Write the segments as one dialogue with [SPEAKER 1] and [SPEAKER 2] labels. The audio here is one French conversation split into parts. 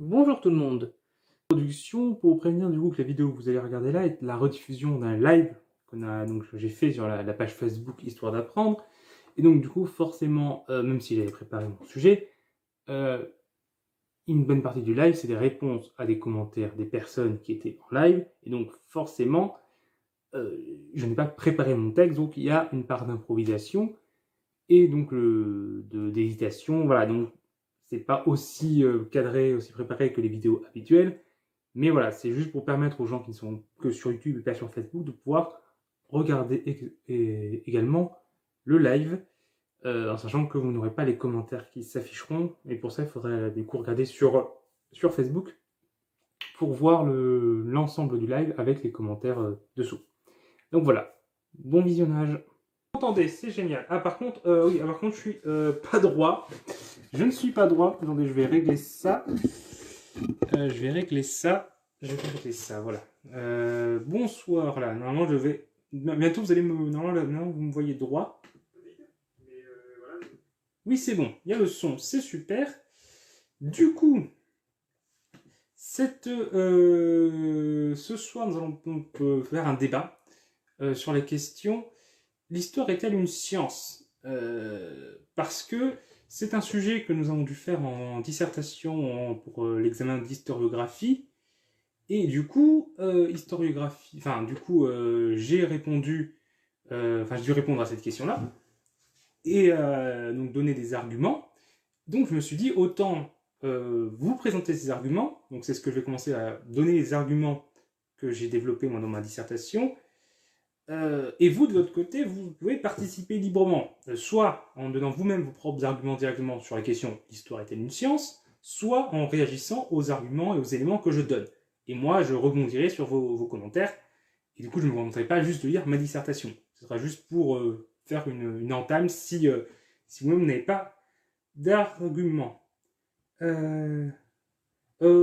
[SPEAKER 1] Bonjour tout le monde. Introduction pour prévenir du coup que la vidéo que vous allez regarder là est la rediffusion d'un live que j'ai fait sur la page Facebook Histoire d'apprendre. Et donc du coup forcément, même si j'avais préparé mon sujet, euh, une bonne partie du live c'est des réponses à des commentaires des personnes qui étaient en live. Et donc forcément, je n'ai pas préparé mon texte, donc il y a une part d'improvisation et donc d'hésitation. Voilà, donc c'est pas aussi cadré, aussi préparé que les vidéos habituelles. Mais voilà, c'est juste pour permettre aux gens qui ne sont que sur YouTube et pas sur Facebook de pouvoir regarder également le live, en sachant que vous n'aurez pas les commentaires qui s'afficheront. Et pour ça, il faudrait du coup regarder sur Facebook pour voir l'ensemble du live avec les commentaires dessous. Donc voilà, bon visionnage. Entendez, c'est génial. Ah par contre, oui, par contre, je suis pas droit. Je ne suis pas droit. Attendez, je vais régler ça. Je vais régler ça. Voilà. Bonsoir, là. Normalement, je vais... Bientôt, vous allez me... Normalement, vous me voyez droit. Oui, c'est bon. Il y a le son. C'est super. Du coup, ce soir, nous allons donc faire un débat sur les questions. L'histoire est-elle une science? Parce que c'est un sujet que nous avons dû faire en dissertation pour l'examen d'historiographie. Et du coup, j'ai répondu, j'ai dû répondre à cette question-là, et donc donner des arguments. Donc je me suis dit, autant vous présenter ces arguments, donc c'est ce que je vais commencer à donner les arguments que j'ai développés moi dans ma dissertation, et vous, de votre côté, vous pouvez participer librement, soit en donnant vous-même vos propres arguments directement sur la question « l'histoire est-elle une science ?», soit en réagissant aux arguments et aux éléments que je donne. Et moi, je rebondirai sur vos commentaires, et du coup, je ne me contenterai pas juste de lire ma dissertation. Ce sera juste pour faire une entame si vous-même n'avez pas d'arguments.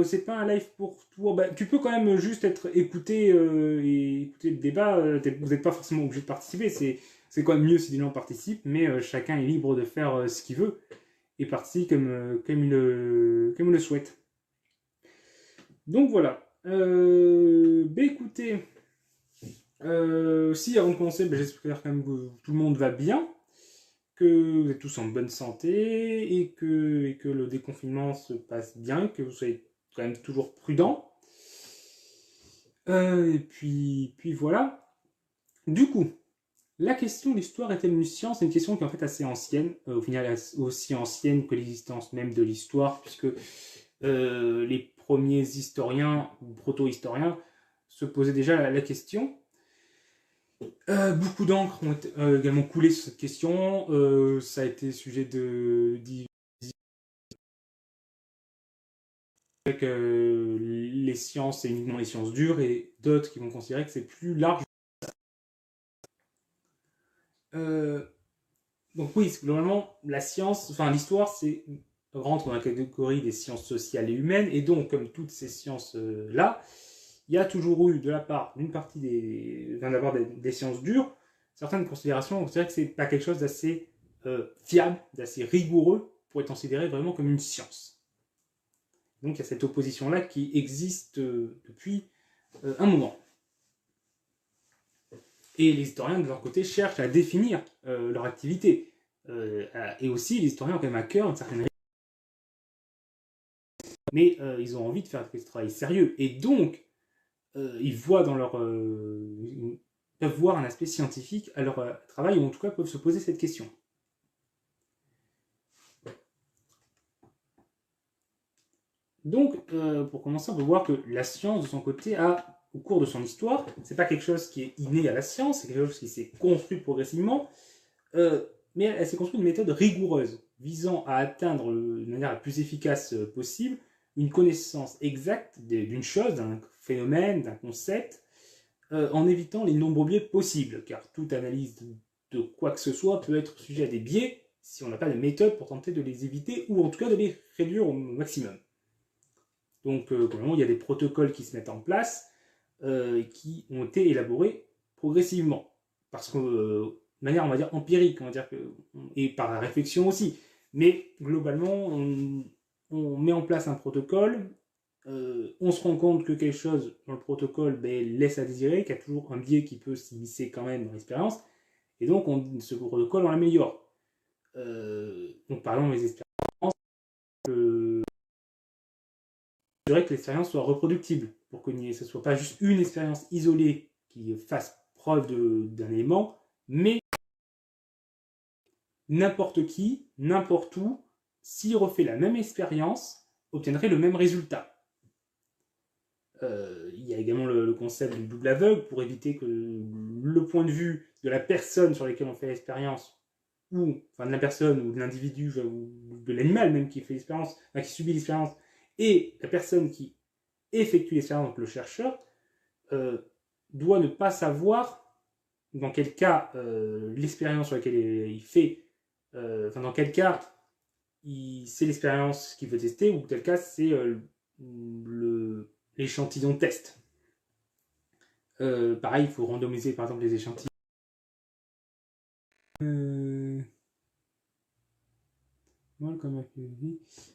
[SPEAKER 1] C'est pas un live pour toi. Bah, tu peux quand même juste être écouté et écouter le débat. Vous n'êtes pas forcément obligé de participer. C'est quand même mieux si des gens participent, mais chacun est libre de faire ce qu'il veut et participe comme il le souhaite. Donc voilà. Écoutez, si avant de commencer, j'espère quand même que tout le monde va bien, que vous êtes tous en bonne santé et que le déconfinement se passe bien, que vous soyez quand même toujours prudent. Et puis voilà. Du coup, la question de l'histoire est-elle une science? C'est une question qui est en fait assez ancienne, au final aussi ancienne que l'existence même de l'histoire, puisque les premiers historiens ou proto-historiens se posaient déjà la question. Beaucoup d'encre ont également coulé sur cette question. Ça a été sujet de avec les sciences et uniquement les sciences dures, et d'autres qui vont considérer que c'est plus large. Donc oui, globalement, la science, enfin l'histoire, rentre dans la catégorie des sciences sociales et humaines, et donc comme toutes ces sciences-là, il y a toujours eu de la part d'une partie des sciences dures, certaines considérations, on considère que c'est pas quelque chose d'assez fiable, d'assez rigoureux pour être considéré vraiment comme une science. Donc il y a cette opposition-là qui existe depuis un moment. Et les historiens, de leur côté, cherchent à définir leur activité. Et aussi, les historiens ont quand même à cœur une certaine... Mais ils ont envie de faire ce travail sérieux. Et donc, ils voient dans leur... ils peuvent voir un aspect scientifique à leur travail, ou en tout cas peuvent se poser cette question. Donc, pour commencer, on peut voir que la science, de son côté, au cours de son histoire, c'est pas quelque chose qui est inné à la science, c'est quelque chose qui s'est construit progressivement, mais elle s'est construite d'une méthode rigoureuse, visant à atteindre de manière la plus efficace possible une connaissance exacte d'une chose, d'un phénomène, d'un concept, en évitant les nombreux biais possibles, car toute analyse de quoi que ce soit peut être sujet à des biais si on n'a pas de méthode pour tenter de les éviter, ou en tout cas de les réduire au maximum. Donc, il y a des protocoles qui se mettent en place, qui ont été élaborés progressivement, parce que de manière, on va dire, empirique, on va dire et par la réflexion aussi. Mais globalement, on met en place un protocole on se rend compte que quelque chose dans le protocole laisse à désirer, qu'il y a toujours un biais qui peut s'immiscer quand même dans l'expérience, et donc ce protocole on l'améliore. Donc par exemple les expériences, je dirais que l'expérience soit reproductible, pour que ce ne soit pas juste une expérience isolée qui fasse preuve d'un élément, mais n'importe qui, n'importe où, s'il refait la même expérience, obtiendrait le même résultat. Il y a également le concept du double aveugle pour éviter que le point de vue de la personne sur laquelle on fait l'expérience, ou enfin de la personne ou de l'individu ou de l'animal même qui fait l'expérience, enfin, qui subit l'expérience, et la personne qui effectue l'expérience, donc le chercheur, doit ne pas savoir dans quel cas l'expérience sur laquelle il fait, enfin dans quel cas c'est l'expérience qu'il veut tester, ou tel cas c'est l'échantillon test. Pareil, il faut randomiser par exemple les échantillons.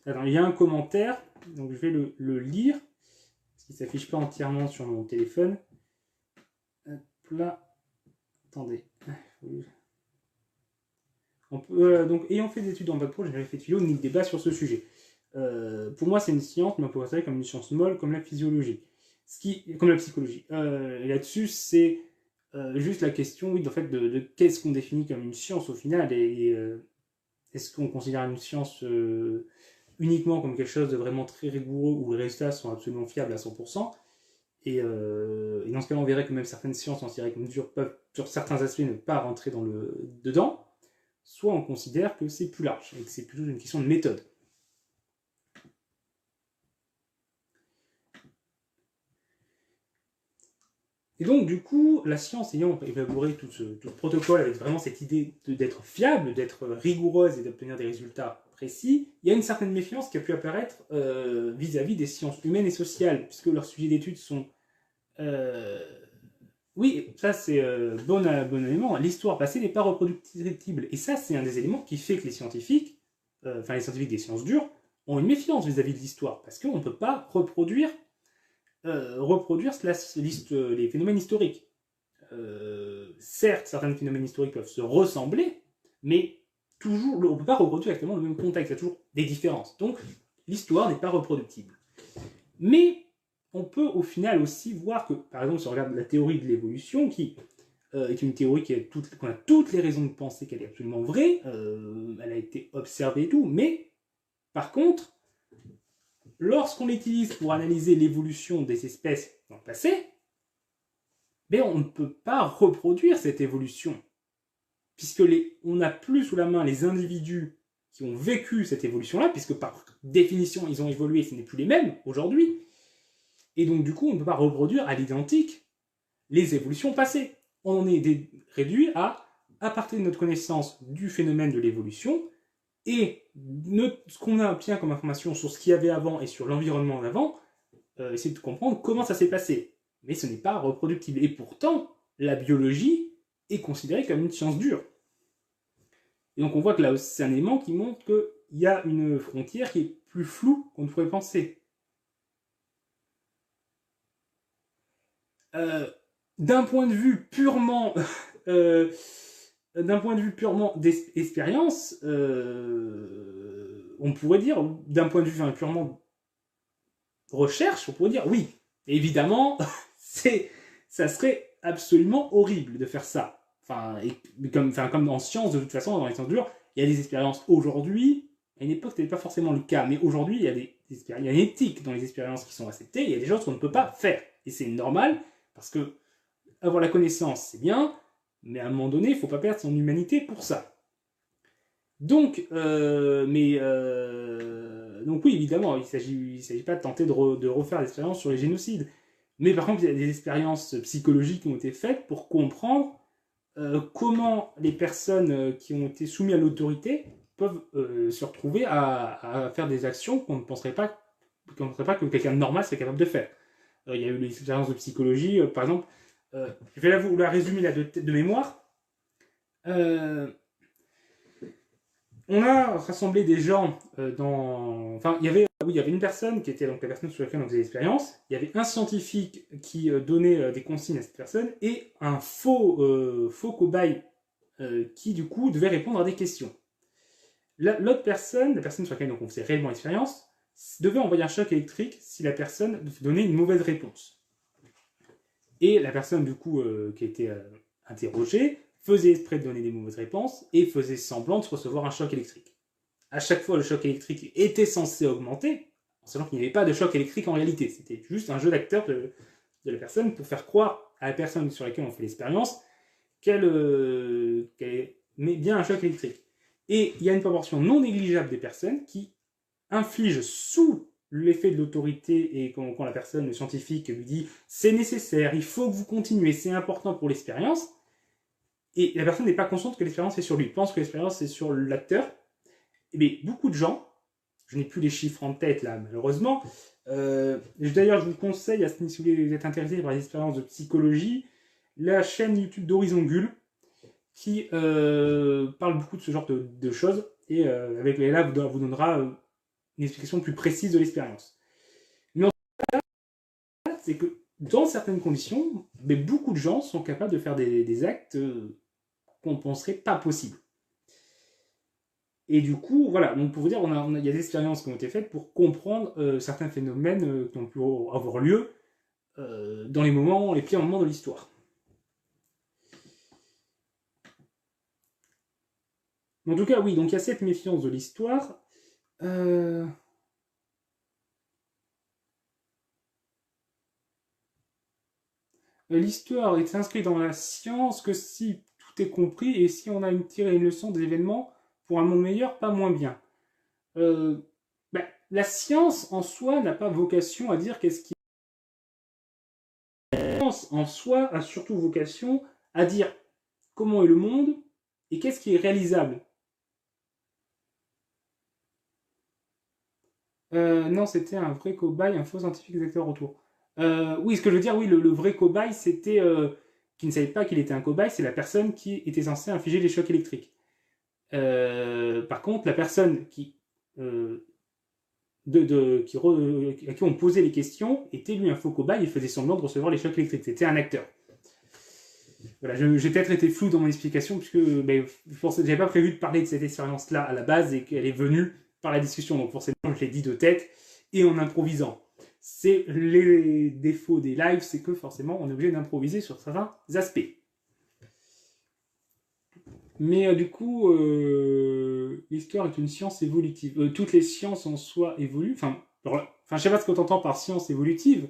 [SPEAKER 1] Alors, il y a un commentaire, donc je vais le lire, parce qu'il ne s'affiche pas entièrement sur mon téléphone. Hop là. Attendez. Donc, ayant fait des études en bac pro, j'ai jamais fait de philo ni de débat sur ce sujet. Pour moi, c'est une science, mais on peut considérer comme une science molle, comme la physiologie. Comme la psychologie. Là-dessus, c'est juste la question, oui, en fait, de qu'est-ce qu'on définit comme une science au final, et est-ce qu'on considère une science uniquement comme quelque chose de vraiment très rigoureux où les résultats sont absolument fiables à 100%, et dans ce cas, on verrait que même certaines sciences considérées comme dures peuvent, sur certains aspects, ne pas rentrer dedans, soit on considère que c'est plus large, et que c'est plutôt une question de méthode. Et donc, du coup, la science ayant élaboré tout ce protocole avec vraiment cette idée d'être fiable, d'être rigoureuse et d'obtenir des résultats précis, il y a une certaine méfiance qui a pu apparaître vis-à-vis des sciences humaines et sociales, puisque leurs sujets d'études sont... Oui, ça c'est bon élément, l'histoire passée n'est pas reproductible. Et ça, c'est un des éléments qui fait que les scientifiques, les scientifiques des sciences dures, ont une méfiance vis-à-vis de l'histoire, parce qu'on ne peut pas reproduire les phénomènes historiques. Certes, certains phénomènes historiques peuvent se ressembler, mais toujours, on ne peut pas reproduire exactement le même contexte, il y a toujours des différences. Donc, l'histoire n'est pas reproductible. Mais on peut au final aussi voir que, par exemple, si on regarde la théorie de l'évolution, qui est une théorie qu'on a toutes les raisons de penser qu'elle est absolument vraie, elle a été observée et tout, mais par contre, lorsqu'on l'utilise pour analyser l'évolution des espèces dans le passé, on ne peut pas reproduire cette évolution, puisque on n'a plus sous la main les individus qui ont vécu cette évolution-là, puisque par définition, ils ont évolué, ce n'est plus les mêmes aujourd'hui, et donc du coup, on ne peut pas reproduire à l'identique les évolutions passées. On en est réduit à partir de notre connaissance du phénomène de l'évolution, et ce qu'on obtient comme information sur ce qu'il y avait avant et sur l'environnement d'avant, essayer de comprendre comment ça s'est passé. Mais ce n'est pas reproductible. Et pourtant, la biologie est considérée comme une science dure. Et donc on voit que là, c'est un élément qui montre qu'il y a une frontière qui est plus floue qu'on ne pourrait penser. D'un point de vue purement d'expérience, on pourrait dire, d'un point de vue purement recherche, on pourrait dire oui. Et évidemment, ça serait absolument horrible de faire ça. Comme en science, de toute façon, dans les sciences dures, il y a des expériences aujourd'hui. À une époque, ce n'était pas forcément le cas, mais aujourd'hui, il y a une éthique dans les expériences qui sont acceptées. Il y a des choses qu'on ne peut pas faire. Et c'est normal, parce que avoir la connaissance, c'est bien, mais à un moment donné, il ne faut pas perdre son humanité pour ça. Donc, donc oui, évidemment, il ne s'agit pas de tenter de refaire l'expérience sur les génocides. Mais par contre, il y a des expériences psychologiques qui ont été faites pour comprendre comment les personnes qui ont été soumises à l'autorité peuvent se retrouver à faire des actions qu'on ne penserait pas que quelqu'un de normal serait capable de faire. Il y a eu des expériences de psychologie, par exemple, je vais vous la résumer là de mémoire. On a rassemblé des gens dans... Enfin, oui, il y avait une personne qui était donc la personne sur laquelle on faisait l'expérience. Il y avait un scientifique qui donnait des consignes à cette personne et un faux cobaye qui, du coup, devait répondre à des questions. L'autre personne, la personne sur laquelle donc, on faisait réellement l'expérience, devait envoyer un choc électrique si la personne donnait une mauvaise réponse. Et la personne, du coup, qui était interrogée, faisait exprès de donner des mauvaises réponses et faisait semblant de recevoir un choc électrique. À chaque fois, le choc électrique était censé augmenter, en sachant qu'il n'y avait pas de choc électrique en réalité. C'était juste un jeu d'acteur de la personne pour faire croire à la personne sur laquelle on fait l'expérience qu'elle met bien un choc électrique. Et il y a une proportion non négligeable des personnes qui infligent sous l'effet de l'autorité et quand la personne, le scientifique, lui dit c'est nécessaire, il faut que vous continuez, c'est important pour l'expérience, et la personne n'est pas consciente que l'expérience est sur lui, pense que l'expérience est sur l'acteur. Et bien, beaucoup de gens, je n'ai plus les chiffres en tête là, malheureusement, d'ailleurs, je vous conseille, si vous êtes intéressé par les expériences de psychologie, la chaîne YouTube d'Horizon Gull, qui parle beaucoup de ce genre de choses, et avec là, vous donnera une explication plus précise de l'expérience. Mais en fait, c'est que dans certaines conditions, mais beaucoup de gens sont capables de faire des actes qu'on ne penserait pas possibles. Et du coup, voilà, donc pour vous dire, il y a des expériences qui ont été faites pour comprendre certains phénomènes qui ont pu avoir lieu dans les pires moments de l'histoire. En tout cas, oui, donc il y a cette méfiance de l'histoire. L'histoire est inscrite dans la science que si tout est compris et si on a tiré une leçon des événements pour un monde meilleur, pas moins bien. La science en soi n'a pas vocation à dire qu'est-ce qui... La science en soi a surtout vocation à dire comment est le monde et qu'est-ce qui est réalisable. Non, c'était un vrai cobaye, un faux scientifique exacteur autour. Oui, ce que je veux dire, oui, le vrai cobaye, c'était qui ne savait pas qu'il était un cobaye, c'est la personne qui était censée infliger les chocs électriques. Par contre, la personne à qui on posait les questions était lui un faux cobaye et faisait semblant de recevoir les chocs électriques. C'était un acteur. Voilà, j'ai peut-être été flou dans mon explication puisque j'avais pas prévu de parler de cette expérience-là à la base et qu'elle est venue par la discussion. Donc forcément, je l'ai dit de tête et en improvisant. C'est les défauts des lives, c'est que forcément, on est obligé d'improviser sur certains aspects. Mais du coup, l'histoire est une science évolutive. Toutes les sciences en soi évoluent. Enfin, je sais pas ce que tu entends par science évolutive,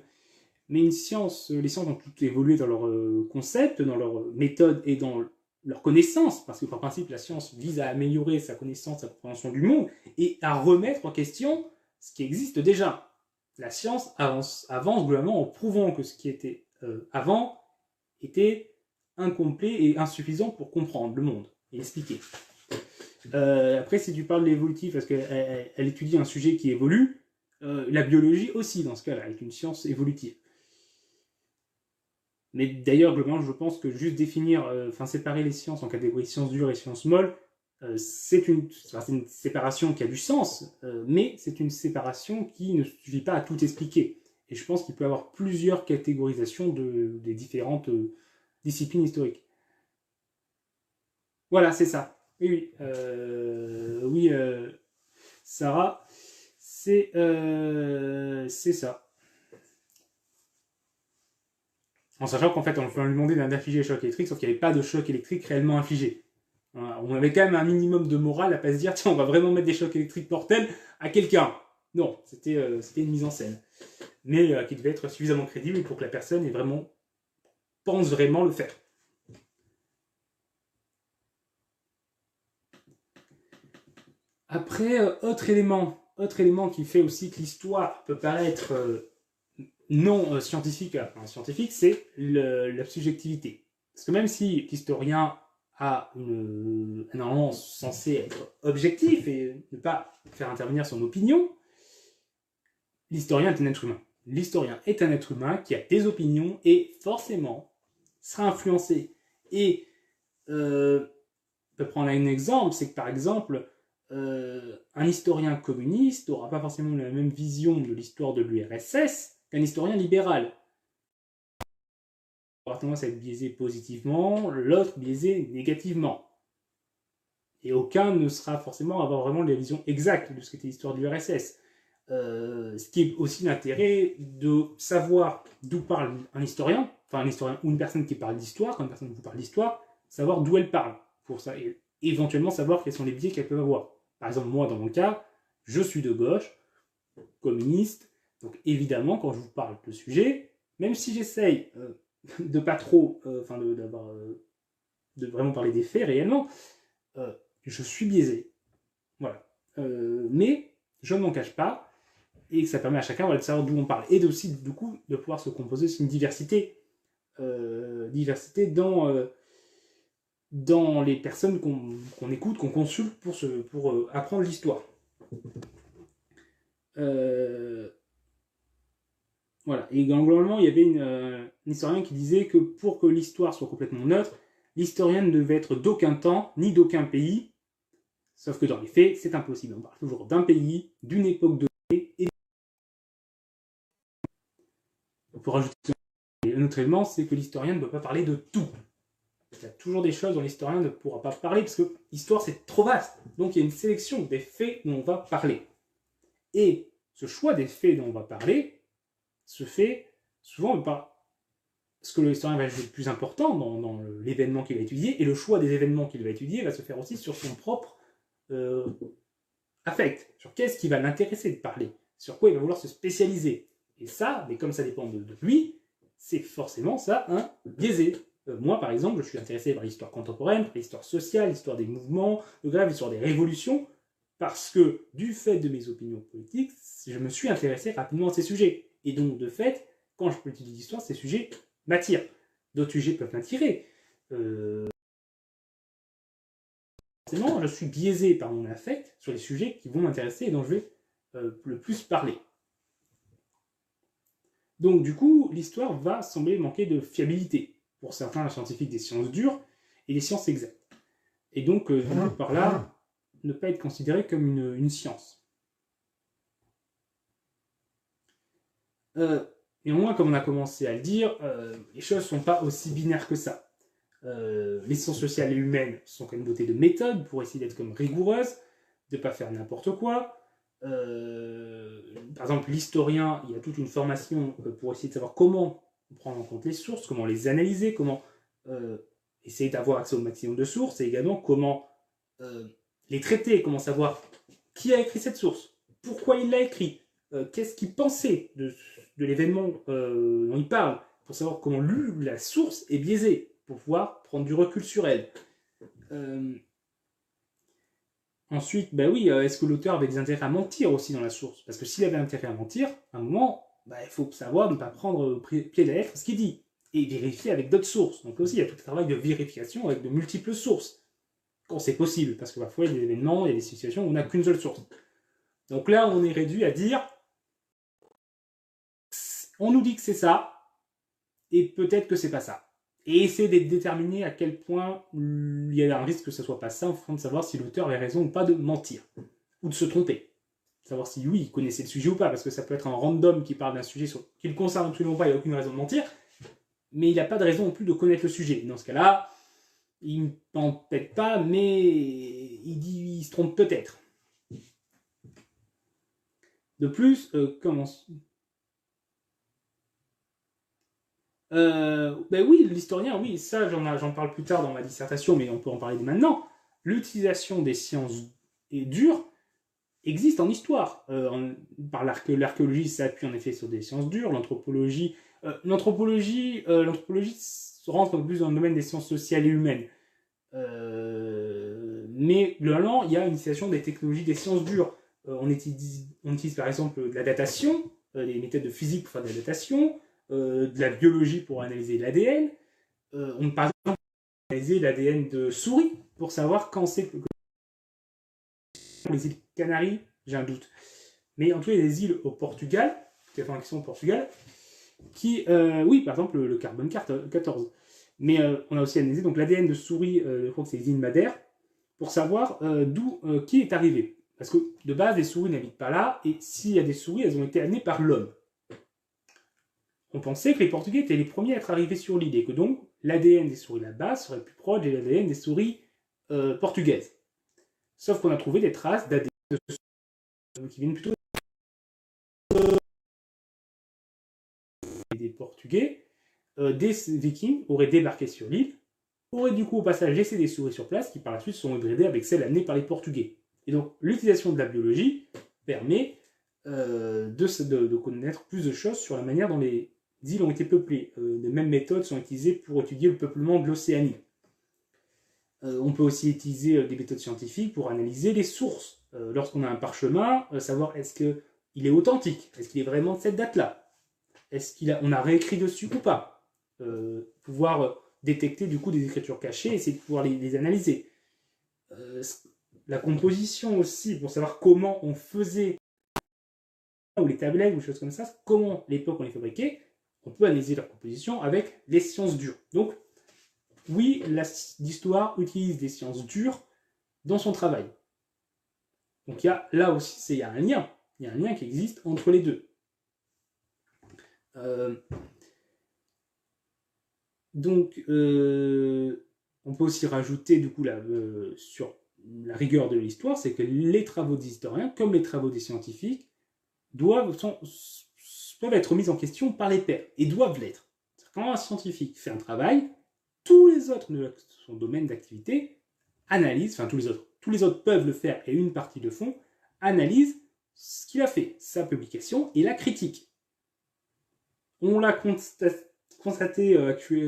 [SPEAKER 1] mais les sciences ont toutes évolué dans leur concept, dans leur méthode et dans leur connaissance, parce que par principe, la science vise à améliorer sa connaissance, sa compréhension du monde, et à remettre en question ce qui existe déjà. La science avance globalement en prouvant que ce qui était avant était incomplet et insuffisant pour comprendre le monde et expliquer. Après, si tu parles de l'évolutif, parce qu'elle étudie un sujet qui évolue, la biologie aussi, dans ce cas-là, est une science évolutive. Mais d'ailleurs, globalement, je pense que juste séparer les sciences en catégories sciences dures et sciences molles, c'est une séparation qui a du sens, mais c'est une séparation qui ne suffit pas à tout expliquer. Et je pense qu'il peut y avoir plusieurs catégorisations des différentes disciplines historiques. Voilà, c'est ça. Oui, Sarah, c'est ça. En sachant qu'en fait, on lui demandait d'infliger les chocs électriques, sauf qu'il n'y avait pas de choc électrique réellement infligé. On avait quand même un minimum de morale à pas se dire, tiens, on va vraiment mettre des chocs électriques mortels à quelqu'un. Non, c'était une mise en scène. Mais qui devait être suffisamment crédible pour que la personne pense vraiment le faire. Après, autre élément qui fait aussi que l'histoire peut paraître non scientifique à un scientifique, c'est la subjectivité. Parce que même si l'historien a normalement censé être objectif et ne pas faire intervenir son opinion, l'historien est un être humain. L'historien est un être humain qui a des opinions et forcément sera influencé. Et on peut prendre un exemple, c'est que par exemple, un historien communiste n'aura pas forcément la même vision de l'histoire de l'URSS qu'un historien libéral. Il aura tendance à être biaisé positivement, l'autre biaisé négativement. Et aucun ne sera forcément avoir vraiment la vision exacte de ce qu'était l'histoire de l'URSS. Ce qui est aussi l'intérêt de savoir d'où parle un historien, enfin un historien ou une personne qui parle d'histoire, quand une personne vous parle d'histoire, savoir d'où elle parle, pour ça, et éventuellement savoir quels sont les biais qu'elle peut avoir. Par exemple, moi, dans mon cas, je suis de gauche, communiste, donc évidemment, quand je vous parle de sujet, même si j'essaye de pas trop, de vraiment parler des faits réellement, je suis biaisé. Voilà. Mais je ne m'en cache pas, et que ça permet à chacun de savoir d'où on parle. Et aussi, du coup, de pouvoir se composer aussi une diversité dans les personnes qu'on écoute, qu'on consulte pour apprendre l'histoire. Voilà. Et globalement, il y avait un historien qui disait que pour que l'histoire soit complètement neutre, l'historien ne devait être d'aucun temps, ni d'aucun pays, sauf que dans les faits, c'est impossible. On parle toujours d'un pays, d'une époque donnée, et pour ajouter un autre élément, c'est que l'historien ne peut pas parler de tout. Il y a toujours des choses dont l'historien ne pourra pas parler, parce que l'histoire, c'est trop vaste. Donc il y a une sélection des faits dont on va parler. Et ce choix des faits dont on va parler se fait souvent par ce que l'historien va juger le plus important dans l'événement qu'il va étudier, et le choix des événements qu'il va étudier va se faire aussi sur son propre affect, sur qu'est-ce qui va l'intéresser de parler, sur quoi il va vouloir se spécialiser. Et ça, mais comme ça dépend de lui, c'est forcément ça un biaisé. Moi, par exemple, je suis intéressé par l'histoire contemporaine, par l'histoire sociale, l'histoire des mouvements de grève, l'histoire des révolutions, parce que, du fait de mes opinions politiques, je me suis intéressé rapidement à ces sujets. Et donc, de fait, quand je peux étudier l'histoire, ces sujets m'attirent. D'autres sujets peuvent m'attirer. Forcément, je suis biaisé par mon affect sur les sujets qui vont m'intéresser et dont je vais le plus parler. Donc, du coup, l'histoire va sembler manquer de fiabilité pour certains scientifiques des sciences dures et des sciences exactes. Et donc, par là, ne pas être considéré comme une science. Et au moins, comme on a commencé à le dire, les choses ne sont pas aussi binaires que ça. Les sciences sociales et humaines sont quand même dotées de méthodes pour essayer d'être comme rigoureuses, de ne pas faire n'importe quoi. Par exemple, l'historien, il y a toute une formation pour essayer de savoir comment prendre en compte les sources, comment les analyser, comment essayer d'avoir accès au maximum de sources, et également comment les traiter, comment savoir qui a écrit cette source, pourquoi il l'a écrit, qu'est-ce qu'il pensait de l'événement dont il parle, pour savoir comment la source est biaisée, pour pouvoir prendre du recul sur elle. Ensuite, ben oui, est-ce que l'auteur avait des intérêts à mentir aussi dans la source? Parce que s'il avait intérêt à mentir, à un moment, ben, il faut savoir ne pas prendre au pied de la lettre ce qu'il dit, et vérifier avec d'autres sources. Donc aussi, il y a tout le travail de vérification avec de multiples sources, quand c'est possible, parce que parfois il y a des événements, il y a des situations où on n'a qu'une seule source. Donc là, on est réduit à dire, on nous dit que c'est ça, et peut-être que c'est pas ça. Et essayer de déterminer à quel point il y a un risque que ce soit pas ça, en fonction de savoir si l'auteur avait raison ou pas de mentir, ou de se tromper. Savoir si lui, il connaissait le sujet ou pas, parce que ça peut être un random qui parle d'un sujet qui ne le concerne absolument pas, il n'a aucune raison de mentir, mais il n'a pas de raison non plus de connaître le sujet. Dans ce cas-là, il ne ment peut-être pas, mais il se trompe peut-être. De plus, ben oui, l'historien, oui, ça j'en parle plus tard dans ma dissertation, mais on peut en parler dès maintenant. L'utilisation des sciences dures existe en histoire. Par l'archéologie s'appuie en effet sur des sciences dures, l'anthropologie rentre plus dans le domaine des sciences sociales et humaines. Mais globalement, il y a une utilisation des technologies des sciences dures. On utilise par exemple de la datation, des méthodes de physique pour faire de la datation, de la biologie pour analyser l'ADN. On par exemple analyser l'ADN de souris pour savoir quand c'est que les îles Canaries, j'ai un doute. Mais en tout cas, il y a des îles au Portugal, qui sont au Portugal, qui, oui, par exemple, le carbone 14. Mais on a aussi analysé donc l'ADN de souris, je crois que c'est les îles Madère, pour savoir qui est arrivé. Parce que de base, les souris n'habitent pas là, et s'il y a des souris, elles ont été amenées par l'homme. On pensait que les Portugais étaient les premiers à être arrivés sur l'île, et que donc l'ADN des souris là-bas serait plus proche de l'ADN des souris portugaises. Sauf qu'on a trouvé des traces d'ADN qui viennent plutôt des Portugais. Des Vikings auraient débarqué sur l'île, auraient du coup au passage laissé des souris sur place qui par la suite sont hybridées avec celles amenées par les Portugais. Et donc l'utilisation de la biologie permet de connaître plus de choses sur la manière dont les îles ont été peuplées. Les mêmes méthodes sont utilisées pour étudier le peuplement de l'Océanie. On peut aussi utiliser des méthodes scientifiques pour analyser les sources. Lorsqu'on a un parchemin, savoir est-ce qu'il est authentique, est-ce qu'il est vraiment de cette date-là, est-ce qu'on a réécrit dessus ou pas, pouvoir détecter du coup des écritures cachées, essayer de pouvoir les analyser. La composition aussi, pour savoir comment on faisait, ou les tablettes ou des choses comme ça, comment l'époque on les fabriquait, on peut analyser leur composition avec les sciences dures. Donc, oui, l'histoire utilise des sciences dures dans son travail. Donc là aussi, il y a un lien. Il y a un lien qui existe entre les deux. Donc, on peut aussi rajouter du coup sur la rigueur de l'histoire, c'est que les travaux des historiens, comme les travaux des scientifiques, peuvent être mis en question par les pairs, et doivent l'être. Quand un scientifique fait un travail, tous les autres de son domaine d'activité analysent, enfin tous les autres peuvent le faire et une partie le font, analysent ce qu'il a fait, sa publication et la critique. On l'a constaté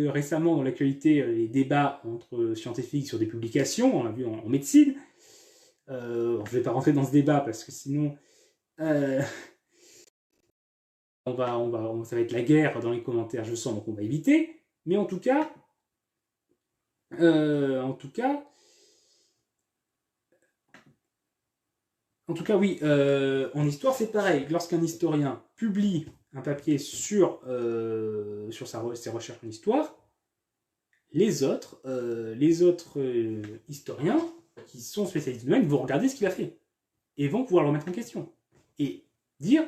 [SPEAKER 1] récemment dans l'actualité, les débats entre scientifiques sur des publications, on l'a vu en médecine. Je ne vais pas rentrer dans ce débat parce que sinon ça va être la guerre dans les commentaires, je sens, donc on va éviter. Mais en tout cas, oui, en histoire, c'est pareil. Lorsqu'un historien publie un papier sur ses recherches en histoire, les autres historiens qui sont spécialistes du domaine vont regarder ce qu'il a fait et vont pouvoir le remettre en question et dire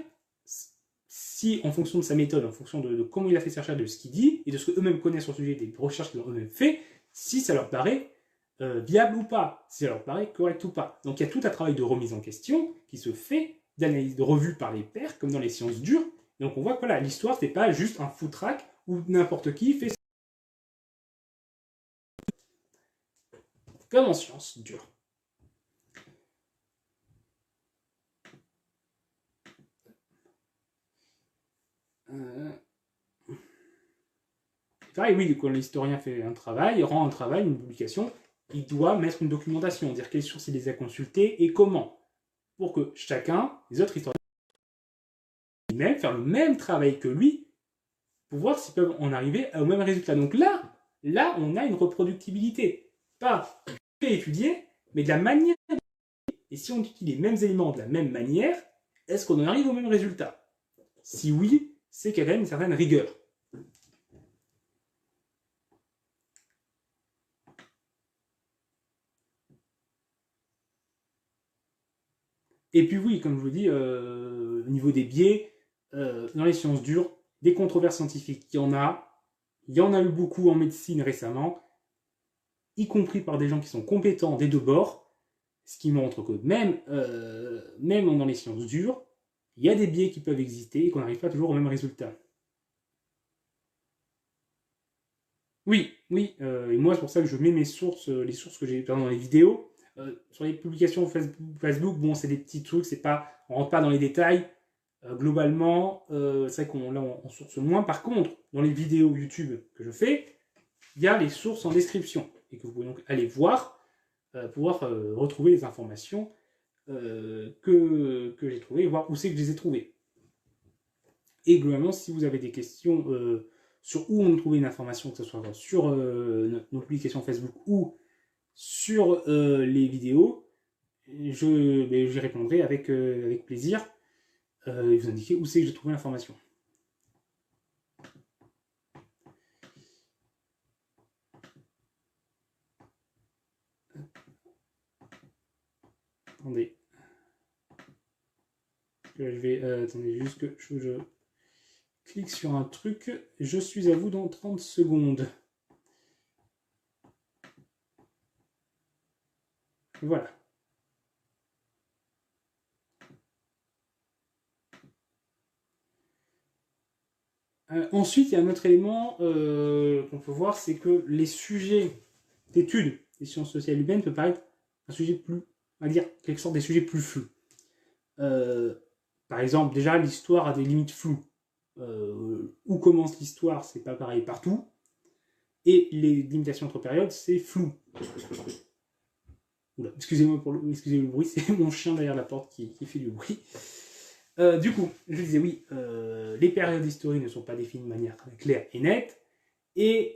[SPEAKER 1] si, en fonction de sa méthode, en fonction de comment il a fait ses recherches, de ce qu'il dit et de ce qu'eux-mêmes connaissent sur le sujet, des recherches qu'ils ont eux-mêmes fait, si ça leur paraît viable ou pas, si ça leur paraît correct ou pas. Donc il y a tout un travail de remise en question qui se fait, d'analyse, de revue par les pairs, comme dans les sciences dures. Et donc on voit que voilà, l'histoire, c'est pas juste un foutraque où n'importe qui fait comme en sciences dures. Pareil, oui, quand l'historien fait un travail, rend un travail, une publication, il doit mettre une documentation, dire quelles sources il les a consultées et comment, pour que chacun, les autres historiens, même faire le même travail que lui, pour voir s'ils peuvent en arriver au même résultat. Donc là, on a une reproductibilité, pas fait étudier, mais de la manière. Et si on utilise les mêmes éléments de la même manière, est-ce qu'on en arrive au même résultat? Si oui, c'est qu'il y a quand même une certaine rigueur. Et puis oui, comme je vous dis, au niveau des biais, dans les sciences dures, des controverses scientifiques, il y en a eu beaucoup en médecine récemment, y compris par des gens qui sont compétents des deux bords, ce qui montre que même dans les sciences dures, il y a des biais qui peuvent exister et qu'on n'arrive pas toujours au même résultat. Oui, et moi c'est pour ça que je mets mes sources, les sources que j'ai dans les vidéos. Sur les publications Facebook, bon, c'est des petits trucs, on rentre pas dans les détails. Globalement, c'est vrai on source moins. Par contre, dans les vidéos YouTube que je fais, il y a les sources en description et que vous pouvez donc aller voir, pouvoir retrouver les informations que j'ai trouvées et voir où c'est que je les ai trouvées. Et globalement, si vous avez des questions sur où on trouve une information, que ce soit sur nos publications Facebook ou sur les vidéos, j'y répondrai avec plaisir et vous indiquer où c'est que j'ai trouvé l'information. Attendez. Je vais... attendez, juste que je clique sur un truc. Je suis à vous dans 30 secondes. Voilà. Ensuite, il y a un autre élément qu'on peut voir, c'est que les sujets d'études des sciences sociales humaines peuvent paraître un sujet plus, on va dire, quelque sorte des sujets plus flous. Par exemple, déjà, l'histoire a des limites floues. Où commence l'histoire, c'est pas pareil partout. Et les limitations entre périodes, c'est flou. Oula, excusez-moi excusez le bruit, c'est mon chien derrière la porte qui fait du bruit. Du coup, je disais oui, les périodes historiques ne sont pas définies de manière très claire et nette. Et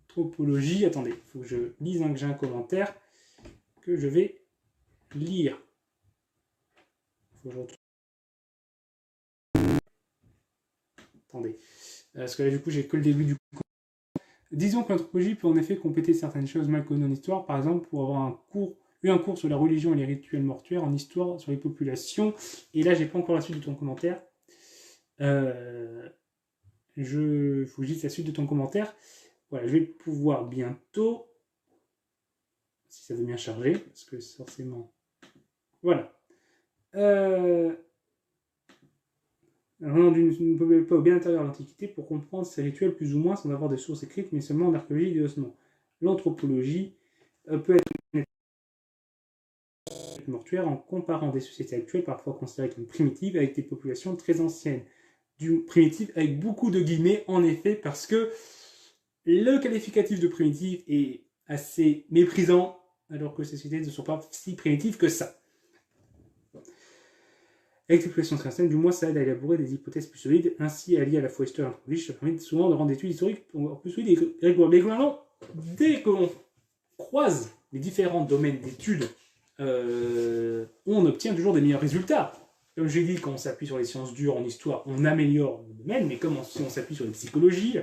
[SPEAKER 1] topologie, attendez, il faut que je lise, que j'ai un commentaire que je vais lire. Faut que je retrouve. Attendez, parce que là du coup j'ai que le début du cours. Disons que l'anthropologie peut en effet compléter certaines choses mal connues en histoire, par exemple pour avoir eu un cours sur la religion et les rituels mortuaires, en histoire sur les populations, et là j'ai pas encore la suite de ton commentaire. Faut que je dise la suite de ton commentaire. Voilà, je vais pouvoir bientôt, si ça veut bien charger, parce que forcément... Voilà. Ne pouvait pas au bien intérieur de l'Antiquité pour comprendre ces rituels plus ou moins sans avoir des sources écrites, mais seulement en archéologie et des ossements. L'anthropologie peut être mortuaire en comparant des sociétés actuelles, parfois considérées comme primitives, avec des populations très anciennes. Primitive avec beaucoup de guillemets, en effet, parce que le qualificatif de primitive est assez méprisant, alors que ces sociétés ne sont pas si primitives que ça. Avec des populations très anciennes, du moins ça aide à élaborer des hypothèses plus solides, ainsi alliées à la fois histoire et anthropologie, ça permet souvent de rendre des études historiques plus solides et rigoureuse. Mais globalement, dès qu'on croise les différents domaines d'études, on obtient toujours des meilleurs résultats. Comme j'ai dit, quand on s'appuie sur les sciences dures en histoire, on améliore le domaine, mais comme si on s'appuie sur la psychologie,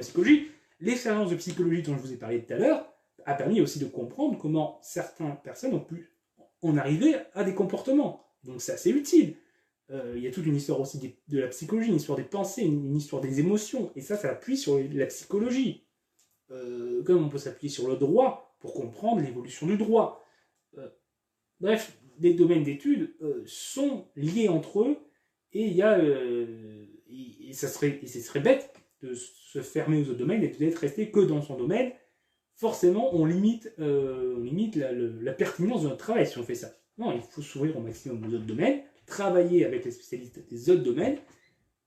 [SPEAKER 1] l'expérience de psychologie dont je vous ai parlé tout à l'heure a permis aussi de comprendre comment certaines personnes ont pu en arriver à des comportements. Donc c'est assez utile. Il y a toute une histoire aussi de la psychologie, une histoire des pensées, une histoire des émotions, et ça appuie sur la psychologie. Comme on peut s'appuyer sur le droit pour comprendre l'évolution du droit. Bref, les domaines d'études sont liés entre eux, et il y a et ce serait bête de se fermer aux autres domaines et de rester que dans son domaine. Forcément, on limite la pertinence de notre travail si on fait ça. Non, il faut s'ouvrir au maximum aux autres domaines, travailler avec les spécialistes des autres domaines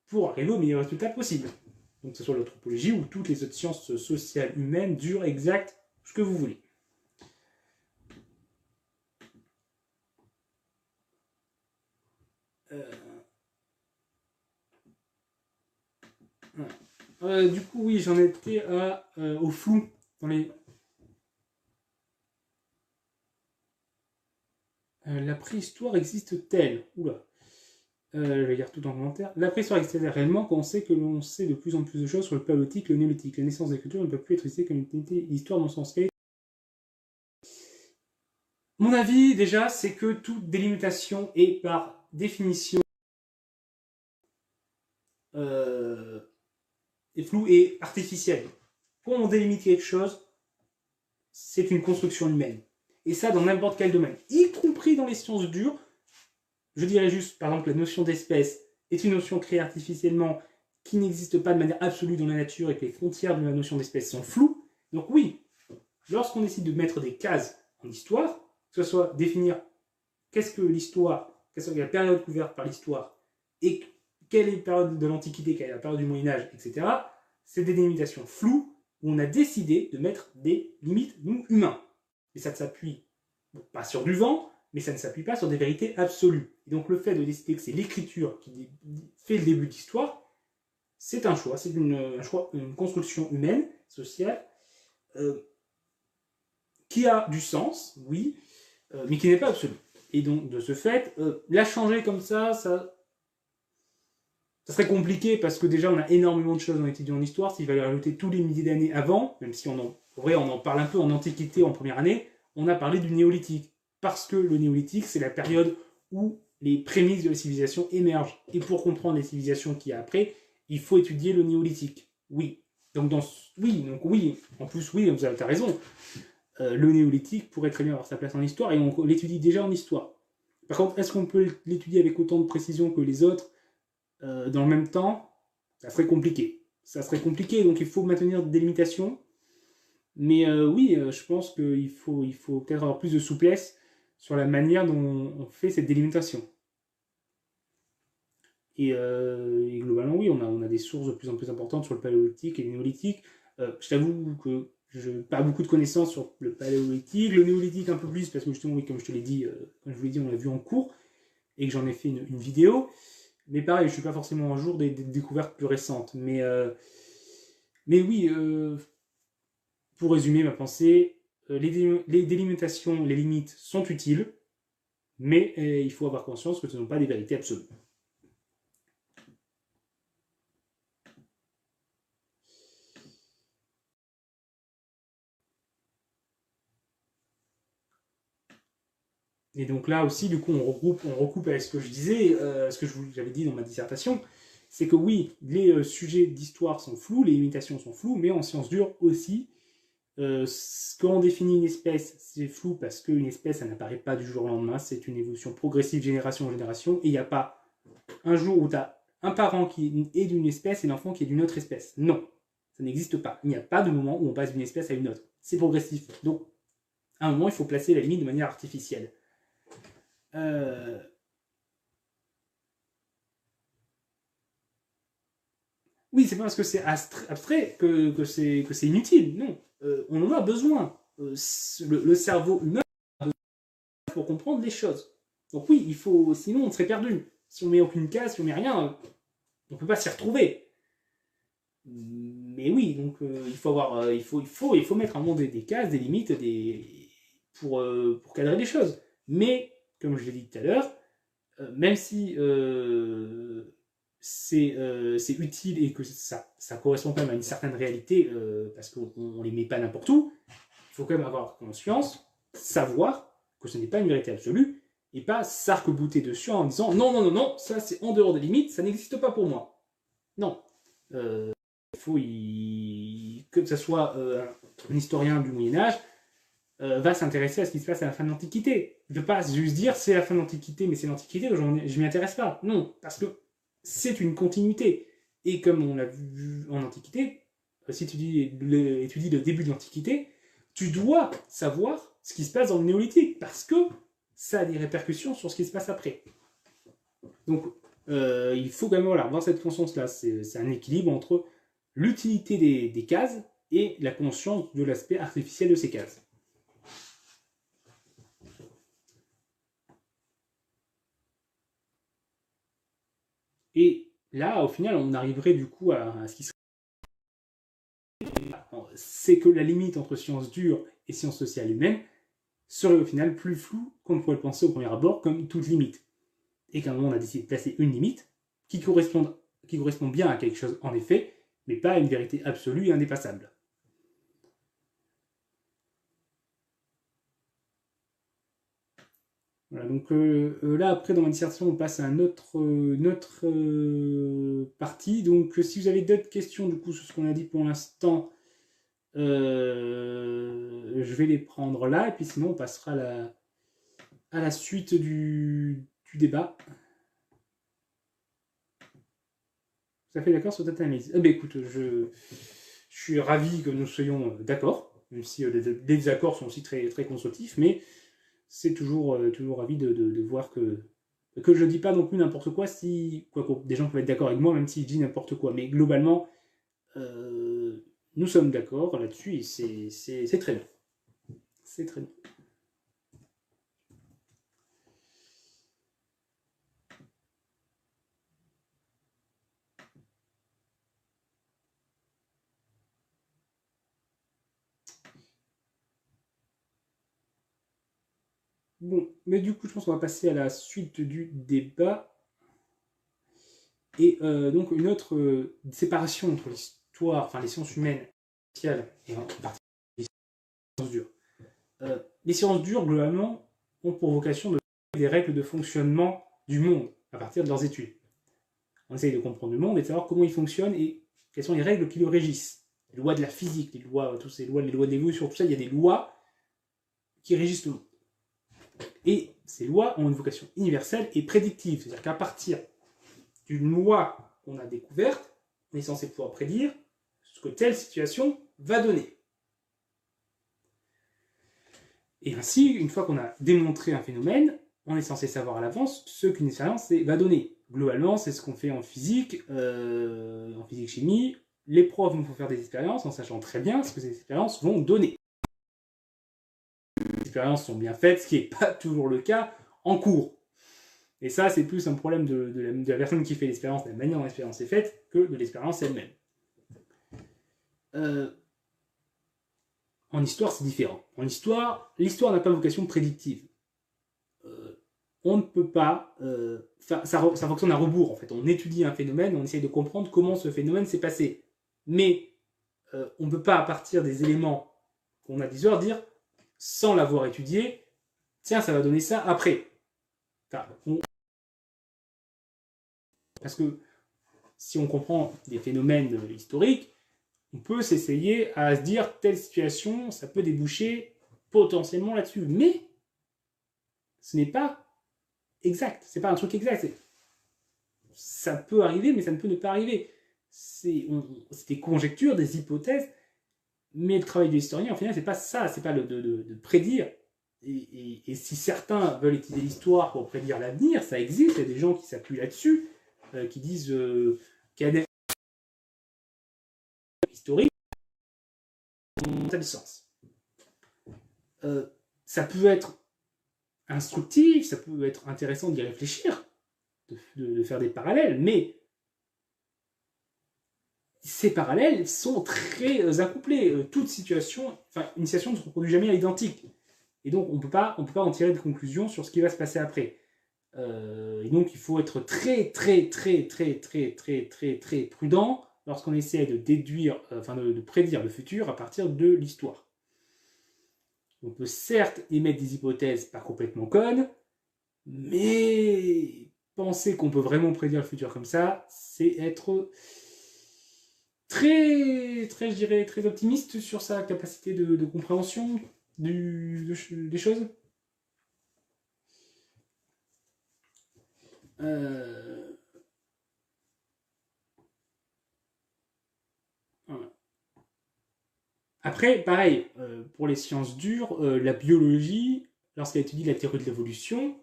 [SPEAKER 1] pour arriver au meilleur résultat possible. Donc, que ce soit l'anthropologie ou toutes les autres sciences sociales, humaines, dures, exactes, ce que vous voulez. Du coup, oui, j'en étais au flou dans les... la préhistoire existe-t-elle? Oula. Je vais lire tout en commentaire. La préhistoire existe-t-elle réellement quand on sait que l'on sait de plus en plus de choses sur le paléolithique et le néolithique? La naissance des cultures ne peut plus être utilisée comme une unité d'histoire dans son sens. Mon avis, déjà, c'est que toute délimitation est par définition est floue et artificielle. Quand on délimite quelque chose, c'est une construction humaine. Et ça, dans n'importe quel domaine, y compris dans les sciences dures. Je dirais juste, par exemple, la notion d'espèce est une notion créée artificiellement qui n'existe pas de manière absolue dans la nature et que les frontières de la notion d'espèce sont floues. Donc oui, lorsqu'on décide de mettre des cases en histoire, que ce soit définir qu'est-ce que l'histoire, quelle est la période couverte par l'histoire, et quelle est la période de l'Antiquité, quelle est la période du Moyen-Âge, etc., c'est des délimitations floues où on a décidé de mettre des limites, nous, humains. Et ça ne s'appuie pas sur du vent, mais ça ne s'appuie pas sur des vérités absolues. Et donc le fait de décider que c'est l'écriture qui fait le début de l'histoire, c'est un choix, c'est une construction humaine, sociale, qui a du sens, oui, mais qui n'est pas absolue. Et donc de ce fait, la changer comme ça serait compliqué parce que déjà on a énormément de choses dans l'étude en histoire. S'il fallait rajouter tous les milliers d'années avant, même si on en parle un peu en Antiquité en première année, on a parlé du néolithique. Parce que le néolithique, c'est la période où les prémices de la civilisation émergent. Et pour comprendre les civilisations qu'il y a après, il faut étudier le néolithique. Oui. Donc, oui. En plus, oui, vous avez raison. Le néolithique pourrait très bien avoir sa place en histoire et on l'étudie déjà en histoire. Par contre, est-ce qu'on peut l'étudier avec autant de précision que les autres dans le même temps? Ça serait compliqué. Donc il faut maintenir des limitations. Mais oui, je pense qu'il faut peut-être avoir plus de souplesse sur la manière dont on fait cette délimitation. Et globalement, oui, on a des sources de plus en plus importantes sur le paléolithique et le néolithique. Je t'avoue que je n'ai pas beaucoup de connaissances sur le paléolithique, le néolithique un peu plus, parce que justement, oui, comme je te l'ai dit, comme je vous l'ai dit, on l'a vu en cours, et que j'en ai fait une vidéo. Mais pareil, je ne suis pas forcément un jour des découvertes plus récentes. Mais oui, pour résumer ma pensée, les délimitations, les limites sont utiles, mais il faut avoir conscience que ce ne sont pas des vérités absolues. Et donc là aussi, du coup, on recoupe avec ce que je disais, ce que j'avais dit dans ma dissertation, c'est que oui, les sujets d'histoire sont flous, les limitations sont floues, mais en sciences dures aussi, quand on définit une espèce, c'est flou parce qu'une espèce, ça n'apparaît pas du jour au lendemain, c'est une évolution progressive génération en génération, et il n'y a pas un jour où tu as un parent qui est d'une espèce et l'enfant qui est d'une autre espèce. Non, ça n'existe pas. Il n'y a pas de moment où on passe d'une espèce à une autre. C'est progressif. Donc, à un moment, il faut placer la limite de manière artificielle. Oui, c'est pas parce que c'est abstrait que c'est inutile. Non, on en a besoin. Le cerveau humain a besoin pour comprendre les choses. Donc oui, il faut. Sinon, on serait perdu. Si on met aucune case, si on met rien, on peut pas s'y retrouver. Mais oui, donc il faut avoir, il faut mettre un moment des cases, des limites, pour cadrer les choses. Mais comme je l'ai dit tout à l'heure, même si c'est utile et que ça correspond quand même à une certaine réalité, parce qu'on ne les met pas n'importe où, il faut quand même avoir conscience, savoir que ce n'est pas une vérité absolue, et pas s'arc-bouter dessus en disant non, ça c'est en dehors des limites, ça n'existe pas pour moi. Non. Il faut que ce soit un historien du Moyen-Âge, va s'intéresser à ce qui se passe à la fin de l'Antiquité. Il ne peut pas juste dire c'est la fin de l'Antiquité, mais c'est l'Antiquité, je ne m'y intéresse pas. Non, parce que c'est une continuité. Et comme on l'a vu en Antiquité, si tu étudies le début de l'Antiquité, tu dois savoir ce qui se passe dans le Néolithique, parce que ça a des répercussions sur ce qui se passe après. Donc, il faut quand même avoir cette conscience-là. C'est un équilibre entre l'utilité des cases et la conscience de l'aspect artificiel de ces cases. Et là, au final, on arriverait du coup à ce qui serait... C'est que la limite entre sciences dures et sciences sociales humaines serait au final plus floue qu'on ne pourrait le penser au premier abord, comme toute limite. Et qu'à un moment, on a décidé de placer une limite qui correspond bien à quelque chose en effet, mais pas à une vérité absolue et indépassable. Voilà, donc là, après, dans ma dissertation, on passe à une autre partie. Donc, si vous avez d'autres questions, du coup, sur ce qu'on a dit pour l'instant, je vais les prendre là, et puis sinon, on passera à la suite du débat. Tout à fait d'accord sur cette analyse. Eh bien, écoute, je suis ravi que nous soyons d'accord, même si les désaccords sont aussi très, très constructifs, mais c'est toujours ravi de voir que je ne dis pas non plus n'importe quoi, des gens peuvent être d'accord avec moi, même si je dis n'importe quoi. Mais globalement, nous sommes d'accord là-dessus et c'est très bien. C'est très bien. Bon, mais du coup, je pense qu'on va passer à la suite du débat. Et donc, une autre séparation entre l'histoire, enfin les sciences humaines, sociales, et en particulier les sciences dures. les sciences dures, globalement, ont pour vocation de donner des règles de fonctionnement du monde à partir de leurs études. On essaye de comprendre le monde et de savoir comment il fonctionne et quelles sont les règles qui le régissent. Les lois de la physique, les lois, toutes ces lois, les lois de l'évolution, tout ça, il y a des lois qui régissent le monde. Et ces lois ont une vocation universelle et prédictive. C'est-à-dire qu'à partir d'une loi qu'on a découverte, on est censé pouvoir prédire ce que telle situation va donner. Et ainsi, une fois qu'on a démontré un phénomène, on est censé savoir à l'avance ce qu'une expérience va donner. Globalement, c'est ce qu'on fait en physique chimie. Les profs nous font faire des expériences en sachant très bien ce que ces expériences vont donner. Les expériences sont bien faites, ce qui n'est pas toujours le cas en cours. Et ça, c'est plus un problème de la personne qui fait l'expérience, de la manière dont l'expérience est faite, que de l'expérience elle-même. En histoire, c'est différent. En histoire, l'histoire n'a pas vocation prédictive. On ne peut pas... ça fonctionne à rebours, en fait. On étudie un phénomène, on essaye de comprendre comment ce phénomène s'est passé. Mais on ne peut pas, à partir des éléments qu'on a 10 heures, dire, sans l'avoir étudié, tiens, ça va donner ça après. Parce que si on comprend des phénomènes historiques, on peut s'essayer à se dire telle situation, ça peut déboucher potentiellement là-dessus. Mais ce n'est pas exact, c'est pas un truc exact. Ça peut arriver, mais ça ne peut ne pas arriver. C'est des conjectures, des hypothèses, mais le travail de l'historien, en final, c'est pas ça, c'est pas de prédire. Et si certains veulent étudier l'histoire pour prédire l'avenir, ça existe, il y a des gens qui s'appuient là-dessus, qui disent qu'il y a des historiques qui ont tel sens. Ça peut être instructif, ça peut être intéressant d'y réfléchir, de faire des parallèles, mais ces parallèles sont très incomplets. Toute situation, une situation ne se reproduit jamais à l'identique. Et donc, on peut pas en tirer de conclusions sur ce qui va se passer après. Et donc, il faut être très prudent lorsqu'on essaie de déduire, de prédire le futur à partir de l'histoire. On peut certes émettre des hypothèses pas complètement connes, mais penser qu'on peut vraiment prédire le futur comme ça, c'est être très optimiste sur sa capacité de compréhension des choses. Après, pareil, pour les sciences dures, la biologie, lorsqu'elle étudie la théorie de l'évolution,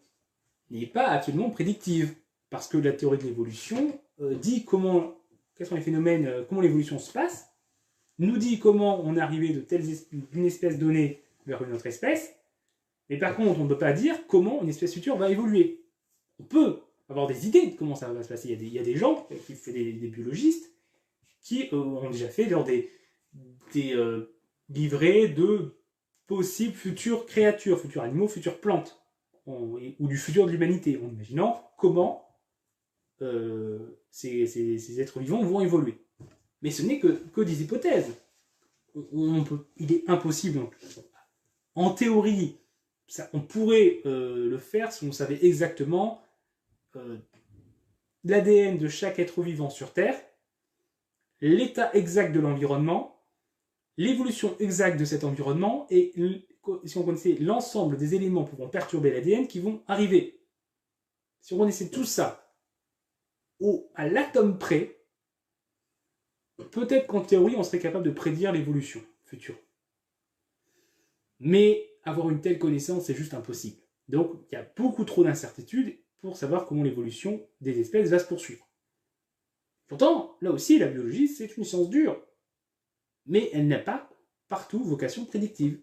[SPEAKER 1] n'est pas absolument prédictive. Parce que la théorie de l'évolution dit quels sont les phénomènes, comment l'évolution se passe, nous dit comment on est arrivé d'une espèce donnée vers une autre espèce, mais par contre, on ne peut pas dire comment une espèce future va évoluer. On peut avoir des idées de comment ça va se passer. Il y a des gens, qui font des biologistes, qui ont déjà fait des livrets de possibles futures créatures, futurs animaux, futures plantes, ou du futur de l'humanité, en imaginant comment ces êtres vivants vont évoluer. Mais ce n'est que des hypothèses. Il est impossible. En théorie, on pourrait le faire si on savait exactement l'ADN de chaque être vivant sur Terre, l'état exact de l'environnement, l'évolution exacte de cet environnement, et si on connaissait l'ensemble des éléments pouvant perturber l'ADN qui vont arriver. Si on connaissait tout ça à l'atome près, peut-être qu'en théorie, on serait capable de prédire l'évolution future. Mais avoir une telle connaissance, c'est juste impossible. Donc, il y a beaucoup trop d'incertitudes pour savoir comment l'évolution des espèces va se poursuivre. Pourtant, là aussi, la biologie, c'est une science dure. Mais elle n'a pas partout vocation prédictive.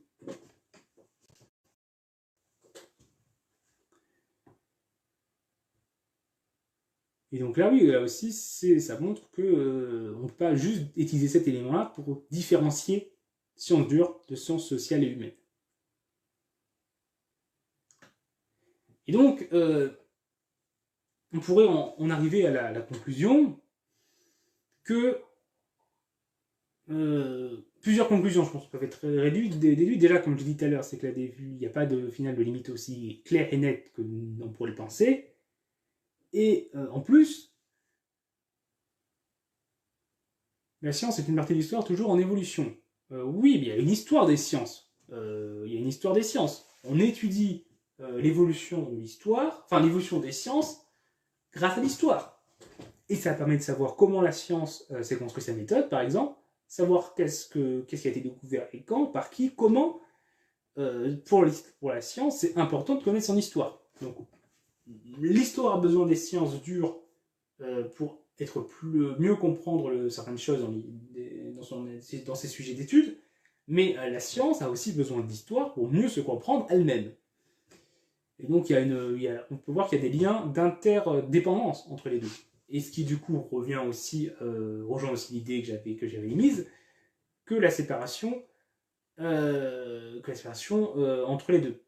[SPEAKER 1] Et donc là, oui, là aussi, ça montre qu'on ne peut pas juste utiliser cet élément-là pour différencier sciences dures de sciences sociales et humaines. Et donc, on pourrait en arriver à la conclusion que plusieurs conclusions, je pense, peuvent être déduites. Déjà, comme je l'ai dit tout à l'heure, c'est que là, il n'y a pas de finale de limite aussi claire et nette que l'on pourrait le penser. Et en plus, la science est une partie de l'histoire toujours en évolution. Oui, mais il y a une histoire des sciences. Il y a une histoire des sciences. On étudie l'évolution de l'histoire, enfin l'évolution des sciences, grâce à l'histoire. Et ça permet de savoir comment la science s'est construite sa méthode, par exemple, savoir qu'est-ce qui a été découvert et quand, par qui, comment. Pour la science, c'est important de connaître son histoire. Donc, l'histoire a besoin des sciences dures pour mieux comprendre certaines choses dans ses sujets d'études, mais la science a aussi besoin d'histoire pour mieux se comprendre elle-même. Et donc, on peut voir qu'il y a des liens d'interdépendance entre les deux. Et ce qui, du coup, rejoint aussi l'idée que j'avais émise, que la séparation entre les deux.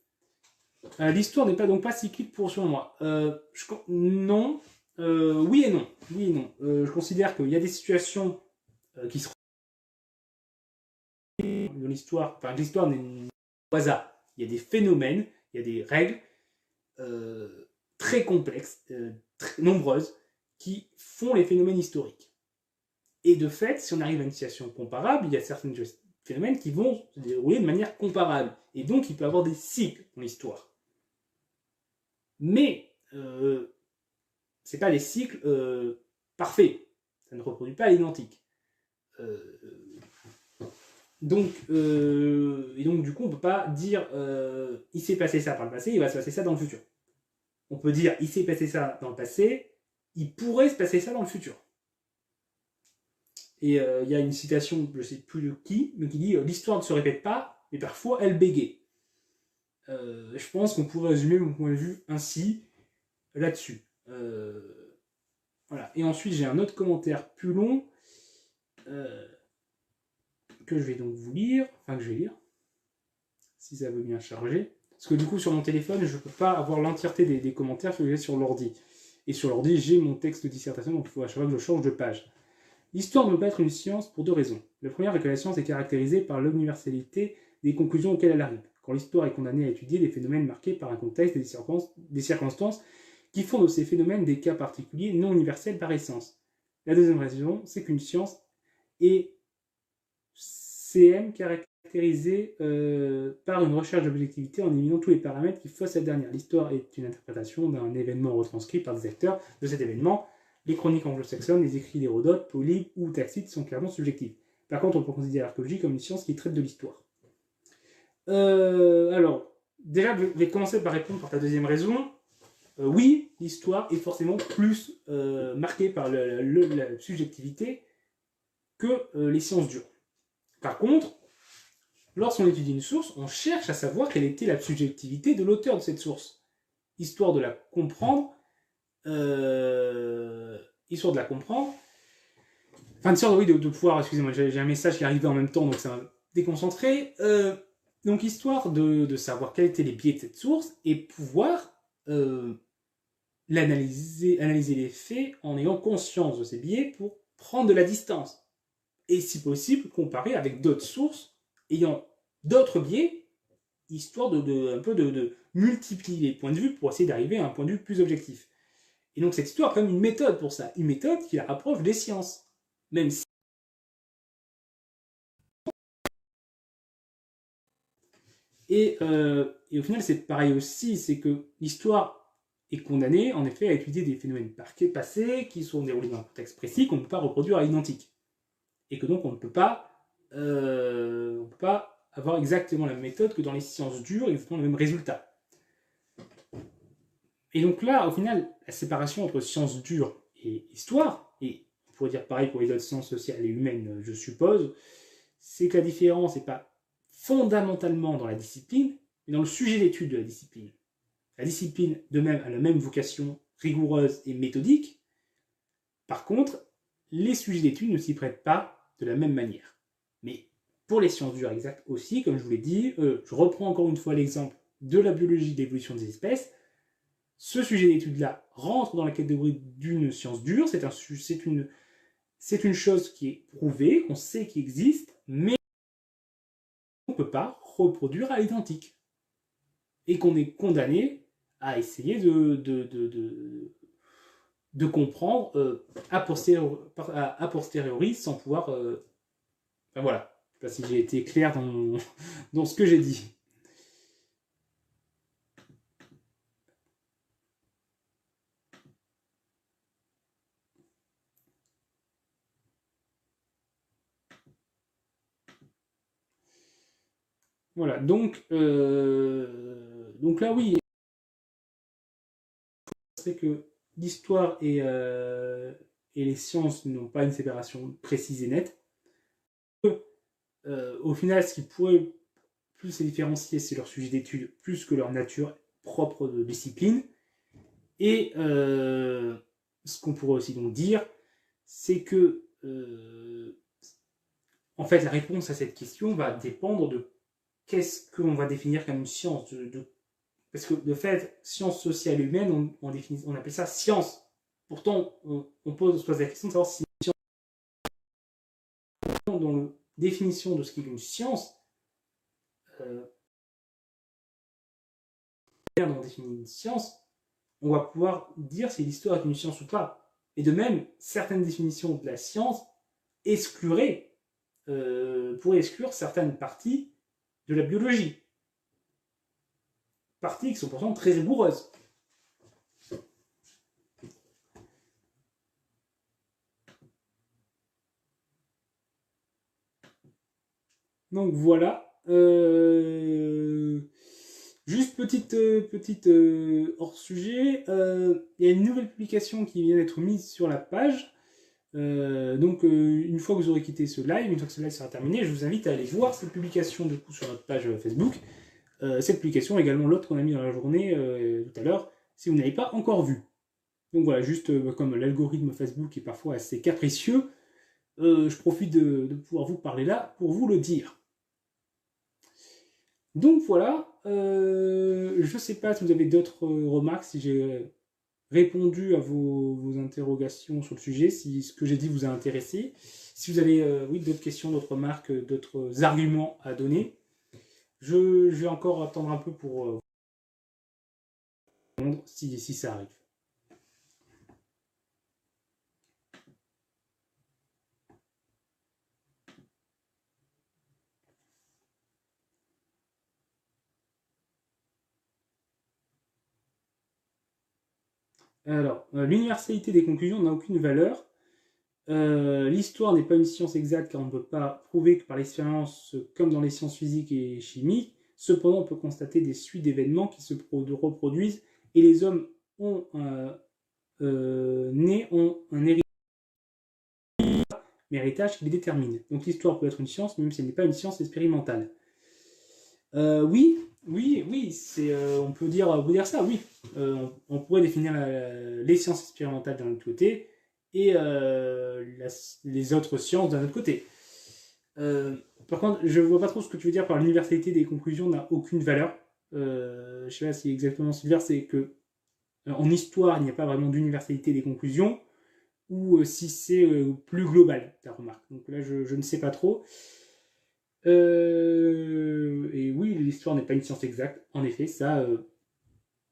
[SPEAKER 1] L'histoire n'est donc pas cyclique selon moi. Non. Oui et non. Oui et non. Je considère qu'il y a des situations qui se dans l'histoire. Enfin, l'histoire n'est pas au hasard. Il y a des phénomènes, il y a des règles très complexes, très nombreuses, qui font les phénomènes historiques. Et de fait, si on arrive à une situation comparable, il y a certains phénomènes qui vont se dérouler de manière comparable. Et donc, il peut y avoir des cycles dans l'histoire. Mais c'est pas des cycles parfaits. Ça ne reproduit pas à l'identique. Donc, du coup, on ne peut pas dire il s'est passé ça par le passé, il va se passer ça dans le futur. On peut dire il s'est passé ça dans le passé, il pourrait se passer ça dans le futur. Et il y a une citation, je ne sais plus de qui, mais qui dit l'histoire ne se répète pas, mais parfois elle bégaye. Je pense qu'on pourrait résumer mon point de vue ainsi là-dessus. Voilà. Et ensuite, j'ai un autre commentaire plus long que je vais donc vous lire, enfin que je vais lire, si ça veut bien charger. Parce que du coup, sur mon téléphone, je ne peux pas avoir l'entièreté des commentaires que j'ai sur l'ordi. Et sur l'ordi, j'ai mon texte de dissertation, donc il faut à chaque fois que je change de page. L'histoire ne peut pas être une science pour deux raisons. La première est que la science est caractérisée par l'universalité des conclusions auxquelles elle arrive. Quand l'histoire est condamnée à étudier des phénomènes marqués par un contexte et des circonstances qui font de ces phénomènes des cas particuliers non universels par essence. La deuxième raison, c'est qu'une science est caractérisée par une recherche d'objectivité en éliminant tous les paramètres qui faussent cette dernière. L'histoire est une interprétation d'un événement retranscrit par des acteurs de cet événement. Les chroniques anglo-saxonnes, les écrits d'Hérodote, Polybe ou Tacite sont clairement subjectifs. Par contre, on peut considérer l'archéologie comme une science qui traite de l'histoire. Alors, déjà, je vais commencer par répondre par ta deuxième raison. Oui, l'histoire est forcément plus marquée par la subjectivité que les sciences dures. Par contre, lorsqu'on étudie une source, on cherche à savoir quelle était la subjectivité de l'auteur de cette source, histoire de la comprendre. Histoire de pouvoir, excusez-moi, j'ai un message qui est arrivé en même temps, donc ça m'a déconcentré. Donc, histoire de savoir quels étaient les biais de cette source et pouvoir analyser les faits en ayant conscience de ces biais pour prendre de la distance. Et si possible, comparer avec d'autres sources ayant d'autres biais, histoire de multiplier les points de vue pour essayer d'arriver à un point de vue plus objectif. Et donc cette histoire a quand même une méthode pour ça, une méthode qui la rapproche des sciences. Même si... Et au final, c'est pareil aussi, c'est que l'histoire est condamnée, en effet, à étudier des phénomènes passés qui sont déroulés dans un contexte précis qu'on ne peut pas reproduire à l'identique. Et que donc on ne peut pas avoir exactement la méthode que dans les sciences dures, exactement le même résultat. Et donc là, au final, la séparation entre sciences dures et histoire, et on pourrait dire pareil pour les autres sciences sociales et humaines, je suppose, c'est que la différence n'est pas fondamentalement dans la discipline, mais dans le sujet d'étude de la discipline. La discipline, de même, a la même vocation rigoureuse et méthodique. Par contre, les sujets d'étude ne s'y prêtent pas de la même manière. Mais pour les sciences dures exactes aussi, comme je vous l'ai dit, je reprends encore une fois l'exemple de la biologie de l'évolution des espèces. Ce sujet d'étude-là rentre dans la catégorie d'une science dure, c'est une chose qui est prouvée, qu'on sait qui existe, mais peut pas reproduire à l'identique. Et qu'on est condamné à essayer de comprendre a posteriori sans pouvoir... Enfin, voilà. Je ne sais pas si j'ai été clair dans ce que j'ai dit. Voilà, donc là, oui, c'est que l'histoire et les sciences n'ont pas une séparation précise et nette. Au final, ce qui pourrait plus se différencier, c'est leur sujet d'étude, plus que leur nature propre de discipline. Et ce qu'on pourrait aussi donc dire, c'est que en fait, la réponse à cette question va dépendre de qu'est-ce qu'on va définir comme une science. Parce que de fait, sciences sociales humaines, on appelle ça science. Pourtant, on se pose la question de savoir si une science, dans la définition de ce qu'est une science, on définit une science, on va pouvoir dire si l'histoire est une science ou pas. Et de même, certaines définitions de la science pourraient exclure certaines parties de la biologie. Parties qui sont pourtant très rigoureuses. Donc voilà. Juste petite hors sujet. Il y a une nouvelle publication qui vient d'être mise sur la page. Donc une fois que vous aurez quitté ce live, une fois que ce live sera terminé, je vous invite à aller voir cette publication du coup sur notre page Facebook. Cette publication, également l'autre qu'on a mis dans la journée tout à l'heure, si vous n'avez pas encore vu. Donc voilà, juste comme l'algorithme Facebook est parfois assez capricieux, je profite de pouvoir vous parler là pour vous le dire. Donc voilà, je ne sais pas si vous avez d'autres remarques, si j'ai répondu à vos interrogations sur le sujet, si ce que j'ai dit vous a intéressé. Si vous avez d'autres questions, d'autres remarques, d'autres arguments à donner, je vais encore attendre un peu pour répondre si ça arrive. Alors, l'universalité des conclusions n'a aucune valeur. L'histoire n'est pas une science exacte car on ne peut pas prouver que par l'expérience, comme dans les sciences physiques et chimiques. Cependant, on peut constater des suites d'événements qui se reproduisent et les hommes ont un héritage qui les détermine. Donc l'histoire peut être une science, même si elle n'est pas une science expérimentale. Oui, on peut dire ça, oui. On pourrait définir les sciences expérimentales d'un autre côté et les autres sciences d'un autre côté. Par contre, je vois pas trop ce que tu veux dire par l'universalité des conclusions n'a aucune valeur. Je sais pas si exactement ce que c'est que en histoire, il n'y a pas vraiment d'universalité des conclusions, ou si c'est plus global, ta remarque. Donc là, je ne sais pas trop. Et oui, l'histoire n'est pas une science exacte. En effet, ça.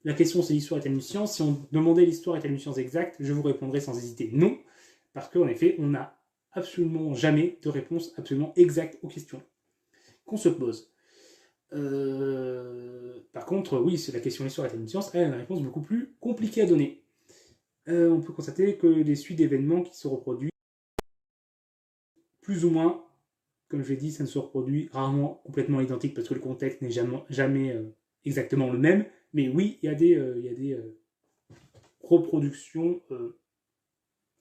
[SPEAKER 1] La question c'est l'histoire est-elle une science? Si on demandait l'histoire est-elle une science exacte, je vous répondrais sans hésiter non, parce qu'en effet, on n'a absolument jamais de réponse absolument exacte aux questions qu'on se pose. Par contre, oui, la question l'histoire est-elle une science, elle a une réponse beaucoup plus compliquée à donner. On peut constater que des suites d'événements qui se reproduisent plus ou moins, comme je l'ai dit, ça ne se reproduit rarement complètement identique parce que le contexte n'est jamais exactement le même. Mais oui, il y a des reproductions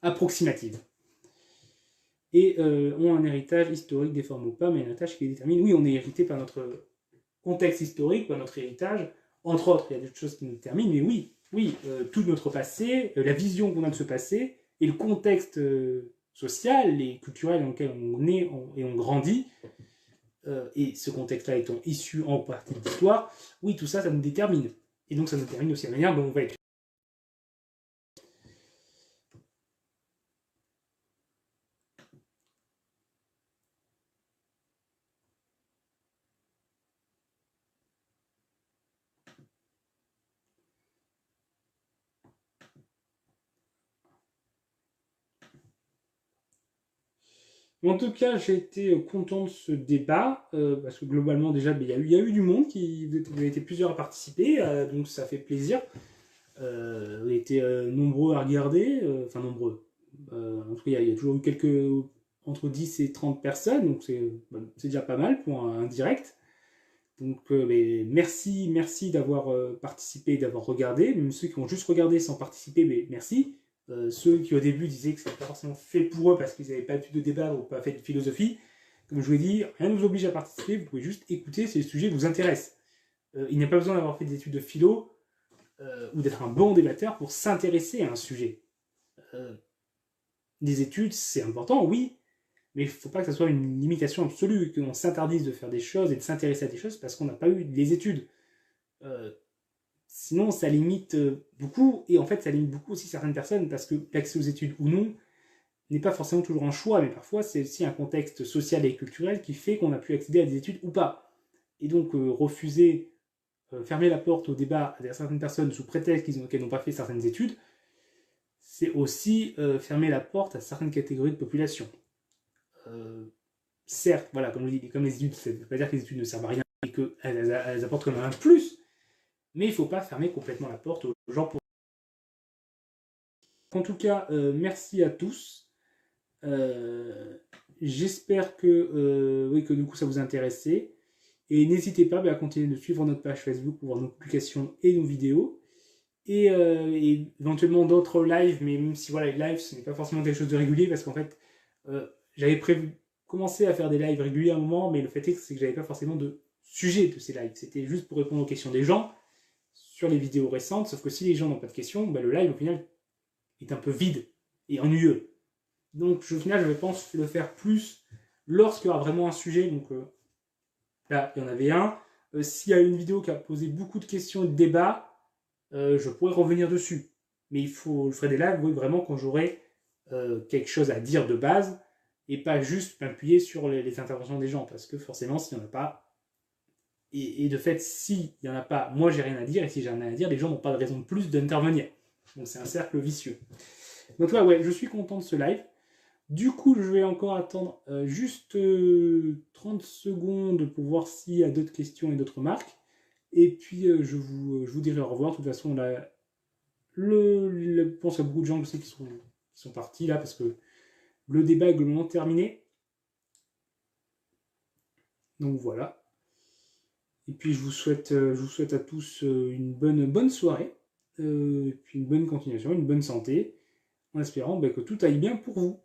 [SPEAKER 1] approximatives. Et ont un héritage historique, des formes ou pas, mais un héritage qui les détermine. Oui, on est hérité par notre contexte historique, par notre héritage. Entre autres, il y a des choses qui nous déterminent, mais oui, tout notre passé, la vision qu'on a de ce passé, et le contexte social et culturel dans lequel on est et on grandit, et ce contexte-là étant issu en partie de l'histoire, oui, tout ça, ça nous détermine. Et donc ça nous détermine aussi la manière dont on va être. En tout cas, j'ai été content de ce débat, parce que globalement, déjà, il y a eu du monde, vous avez été plusieurs à participer, donc ça fait plaisir. On était nombreux à regarder, enfin nombreux. En tout cas, il y a toujours eu entre 10 et 30 personnes, donc c'est déjà pas mal pour un direct. Donc merci d'avoir participé, d'avoir regardé. Même ceux qui ont juste regardé sans participer, mais merci. Ceux qui au début disaient que c'était pas forcément fait pour eux parce qu'ils n'avaient pas de débat ou pas fait de philosophie, comme je vous l'ai dit, rien ne vous oblige à participer, vous pouvez juste écouter si le sujet vous intéresse. Il n'y a pas besoin d'avoir fait des études de philo ou d'être un bon débatteur pour s'intéresser à un sujet. Des études, c'est important, oui, mais il ne faut pas que ça soit une limitation absolue, qu'on s'interdise de faire des choses et de s'intéresser à des choses parce qu'on n'a pas eu les études. Sinon, ça limite beaucoup, et en fait, ça limite beaucoup aussi certaines personnes parce que l'accès aux études ou non n'est pas forcément toujours un choix, mais parfois c'est aussi un contexte social et culturel qui fait qu'on a pu accéder à des études ou pas. Et donc, refuser, fermer la porte au débat à certaines personnes sous prétexte qu'elles n'ont pas fait certaines études, c'est aussi fermer la porte à certaines catégories de population. Certes, voilà, comme je dis, comme les études, ça ne veut pas dire que les études ne servent à rien et qu'elles apportent quand même un plus, mais il ne faut pas fermer complètement la porte aux gens. En tout cas, merci à tous. J'espère que du coup ça vous a intéressé. Et n'hésitez pas à continuer de suivre notre page Facebook pour voir nos publications et nos vidéos. Et éventuellement d'autres lives, mais même si voilà, les lives, ce n'est pas forcément quelque chose de régulier, parce qu'en fait, j'avais prévu commencer à faire des lives réguliers à un moment, mais le fait est que j'avais pas forcément de sujet de ces lives. C'était juste pour répondre aux questions des gens sur les vidéos récentes, sauf que si les gens n'ont pas de questions, le live au final est un peu vide et ennuyeux. Donc au final, je pense le faire plus lorsqu'il y aura vraiment un sujet. Donc là, il y en avait un. S'il y a une vidéo qui a posé beaucoup de questions et de débats, je pourrais revenir dessus. Mais je ferai des lives, oui, vraiment quand j'aurai quelque chose à dire de base et pas juste m'appuyer sur les interventions des gens. Parce que forcément, s'il n'y en a pas, et de fait, s'il n'y en a pas, moi j'ai rien à dire, et si j'ai rien à dire, les gens n'ont pas de raison de plus d'intervenir. Donc c'est un cercle vicieux. Donc là, ouais, je suis content de ce live. Du coup, je vais encore attendre juste 30 secondes pour voir s'il y a d'autres questions et d'autres remarques. Et puis, je vous dirai au revoir. De toute façon, là, je pense qu'il y a beaucoup de gens aussi qui sont partis là parce que le débat est globalement terminé. Donc voilà. Et puis, je vous souhaite à tous une bonne soirée. Et puis une bonne continuation, une bonne santé, en espérant que tout aille bien pour vous.